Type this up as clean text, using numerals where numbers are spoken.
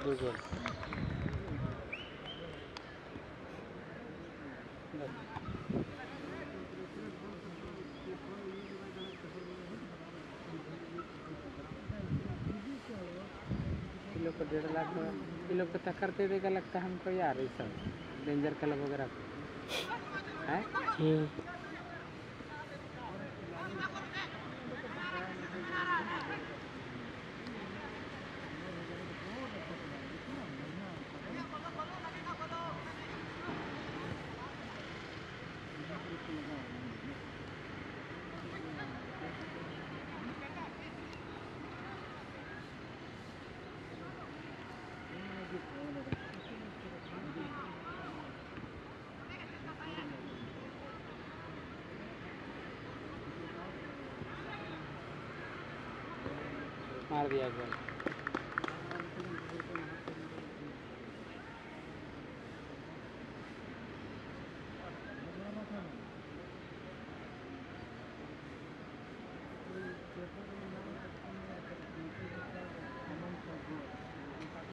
बिल्कुल किलो को 1.5 लाख किलो को टक्कर दे देगा लगता है हमको यार। ये सब डेंजर क्लब वगैरह है। मार दिया गोल।